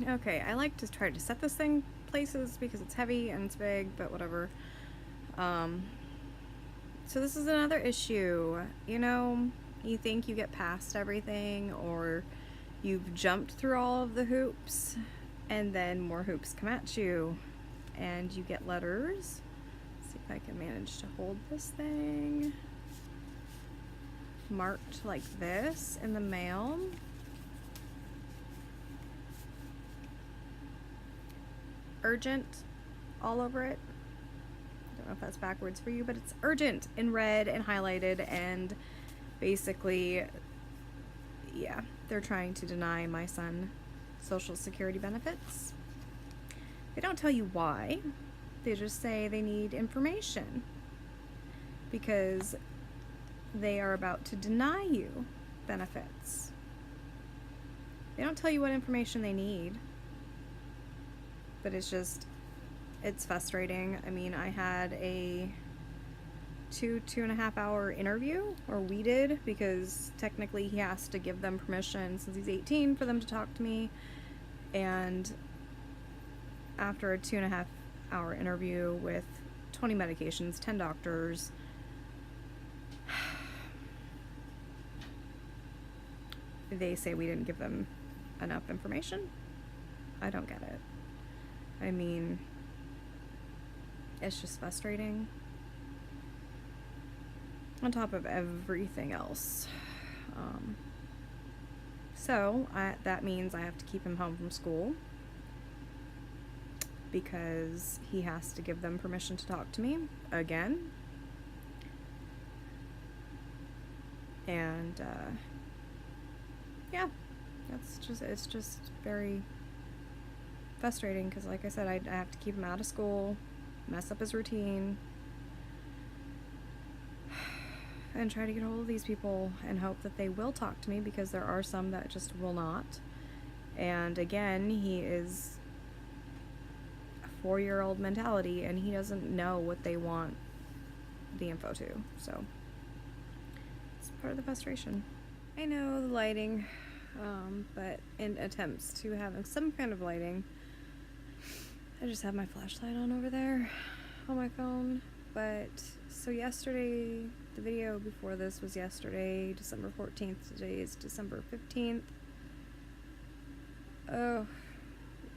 Okay, I like to try to set this thing places because it's heavy and it's big, but whatever. Um, so this is another issue. You think you get past everything, or you've jumped through all of the hoops, and then more hoops come at you, and you get letters. Let's see if I can manage to hold this thing. Marked like this in the mail. Urgent all over it. I don't know if that's backwards for you, but it's urgent in red and highlighted, and basically, yeah, they're trying to deny my son Social Security benefits. They don't tell you why. They just say they need information because they are about to deny you benefits. They don't tell you what information they need, but it's frustrating. I mean, I had a 2.5 hour interview, or we did, because technically he has to give them permission since he's 18 for them to talk to me. And after a 2.5 hour interview with 20 medications, 10 doctors, they say we didn't give them enough information. I don't get it. I mean, it's just frustrating. On top of everything else. So that means I have to keep him home from school because he has to give them permission to talk to me again. And yeah, it's just very frustrating because, like I said, I have to keep him out of school, mess up his routine, and try to get a hold of these people and hope that they will talk to me, because there are some that just will not. And again, he is a 4-year-old mentality, and he doesn't know what they want the info to. So it's part of the frustration. I know the lighting, but in attempts to having some kind of lighting, I just have my flashlight on over there on my phone. But so yesterday, the video before this was yesterday, December 14th. Today is December 15th. Oh,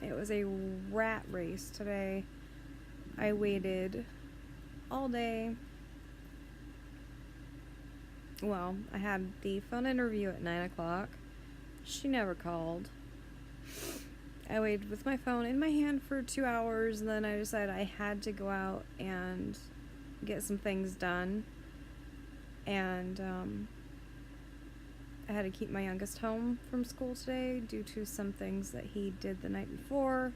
it was a rat race today. I waited all day. Well, I had the phone interview at 9 o'clock. She never called. I waited with my phone in my hand for 2 hours, and then I decided I had to go out and get some things done. And I had to keep my youngest home from school today due to some things that he did the night before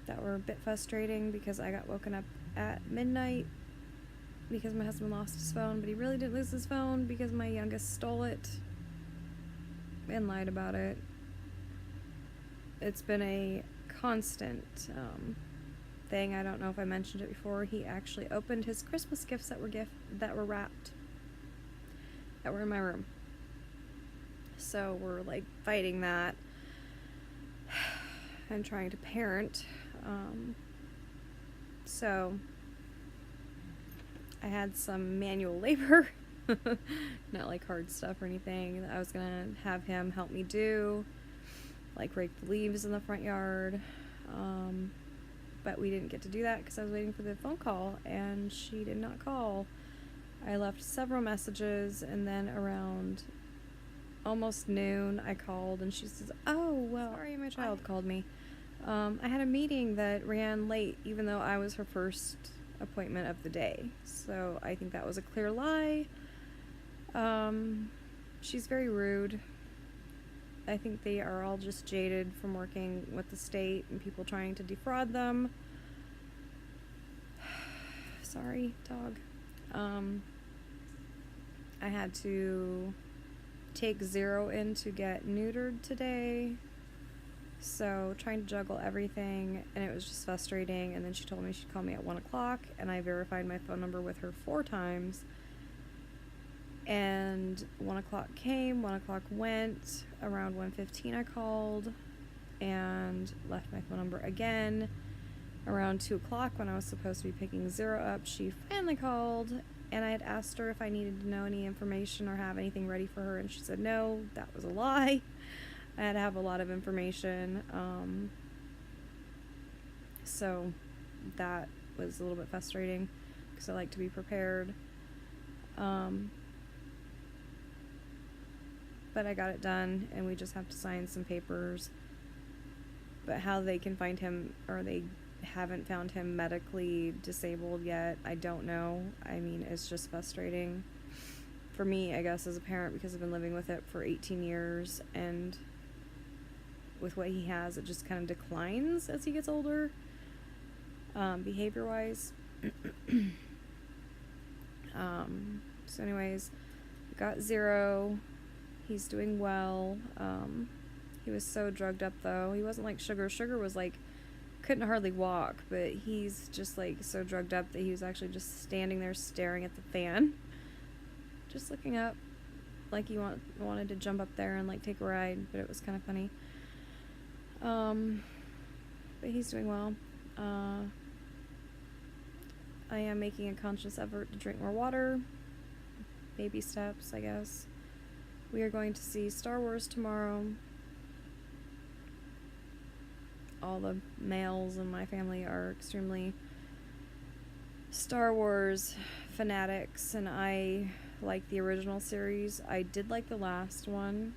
that were a bit frustrating, because I got woken up at midnight because my husband lost his phone, but he really didn't lose his phone because my youngest stole it and lied about it. It's been a constant thing. I don't know if I mentioned it before. He actually opened his Christmas gifts that were wrapped, that were in my room. So we're like fighting that and trying to parent. So I had some manual labor, not like hard stuff or anything, that I was gonna have him help me do, like rake the leaves in the front yard. But we didn't get to do that because I was waiting for the phone call, and she did not call. I left several messages, and then around almost noon I called, and she says, "Oh, well, sorry, my child called me. I had a meeting that ran late, even though I was her first appointment of the day." So I think that was a clear lie. She's very rude. I think they are all just jaded from working with the state and people trying to defraud them. Sorry, dog. I had to take Zero in to get neutered today. So trying to juggle everything, and it was just frustrating. And then she told me she'd call me at 1 o'clock, and I verified my phone number with her 4 times. And 1 o'clock came, 1 o'clock went. Around 1:15 I called and left my phone number again. Around 2 o'clock, when I was supposed to be picking Zero up, she finally called, and I had asked her if I needed to know any information or have anything ready for her, and she said no, that was a lie. I had to have a lot of information. So that was a little bit frustrating because I like to be prepared. But I got it done, and we just have to sign some papers. But how they can find him, or they haven't found him medically disabled yet, I don't know. I mean, it's just frustrating for me, I guess, as a parent, because I've been living with it for 18 years, and with what he has, it just kind of declines as he gets older, behavior-wise. So anyways, got Zero. He's doing well. He was so drugged up, though. He wasn't like Sugar. Sugar was like, couldn't hardly walk, but he's just like so drugged up that he was actually just standing there staring at the fan, just looking up like he wanted to jump up there and like take a ride, but it was kind of funny. But he's doing well. I am making a conscious effort to drink more water. Baby steps, I guess. We are going to see Star Wars tomorrow. All the males in my family are extremely Star Wars fanatics, and I like the original series. I did like the last one.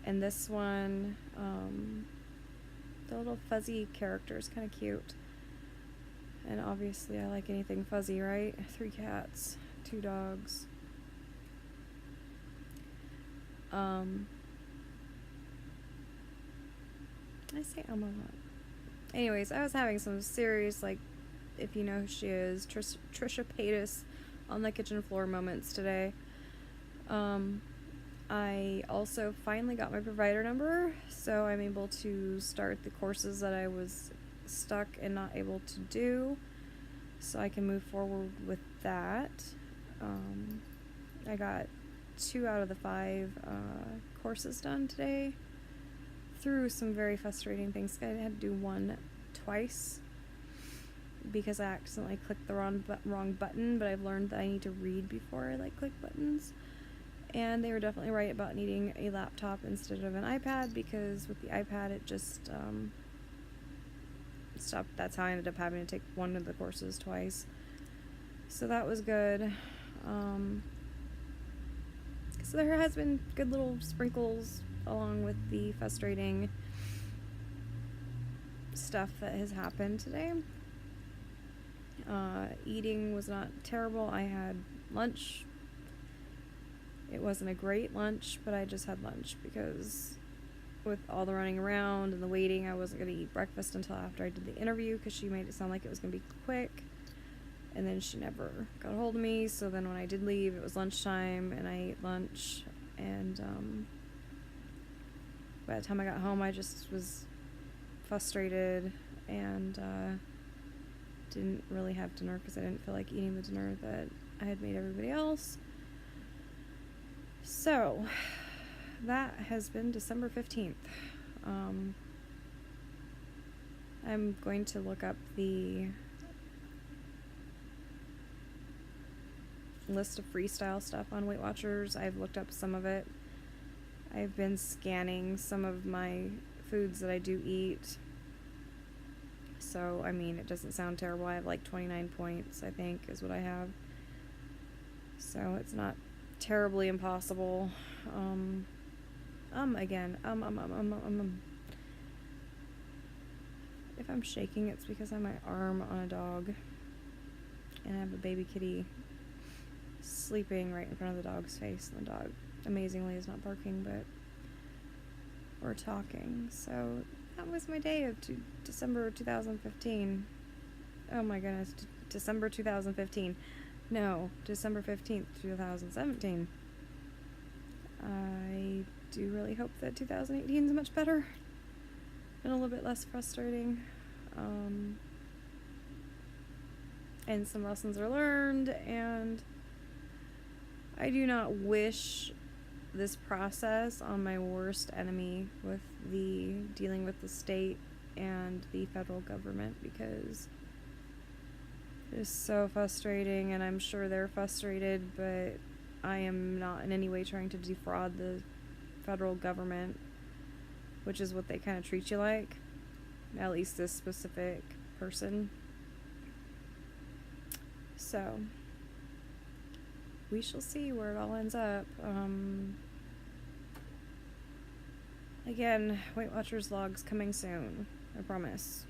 And this one, the little fuzzy character is kind of cute. And obviously I like anything fuzzy, right? 3 cats, 2 dogs. I say a lot. Anyways, I was having some serious, like, if you know who she is, Trisha Paytas on the kitchen floor moments today. I also finally got my provider number, so I'm able to start the courses that I was stuck and not able to do, so I can move forward with that. I got 2 out of the 5 courses done today through some very frustrating things. I had to do one twice because I accidentally clicked the wrong button, but I've learned that I need to read before I like click buttons. And they were definitely right about needing a laptop instead of an iPad, because with the iPad it just stopped. That's how I ended up having to take one of the courses twice. So that was good. So there has been good little sprinkles along with the frustrating stuff that has happened today. Eating was not terrible. I had lunch. It wasn't a great lunch, but I just had lunch because with all the running around and the waiting, I wasn't going to eat breakfast until after I did the interview, because she made it sound like it was going to be quick, and then she never got a hold of me. So then when I did leave, it was lunchtime, and I ate lunch, and by the time I got home, I just was frustrated and didn't really have dinner because I didn't feel like eating the dinner that I had made everybody else. So that has been December 15th. I'm going to look up the list of freestyle stuff on Weight Watchers. I've looked up some of it. I've been scanning some of my foods that I do eat. So, I mean, it doesn't sound terrible. I have like 29 points, I think, is what I have. So it's not terribly impossible. If I'm shaking, it's because I have my arm on a dog, and I have a baby kitty sleeping right in front of the dog's face, and the dog amazingly is not barking, but we're talking. So that was my day of December 2015. Oh my goodness, December 2015. No, December 15th, 2017. I do really hope that 2018 is much better and a little bit less frustrating. And some lessons are learned, and I do not wish this process on my worst enemy with the dealing with the state and the federal government, because it is so frustrating, and I'm sure they're frustrated, but I am not in any way trying to defraud the federal government, which is what they kind of treat you like, at least this specific person. So we shall see where it all ends up. Again, Weight Watchers vlogs coming soon, I promise.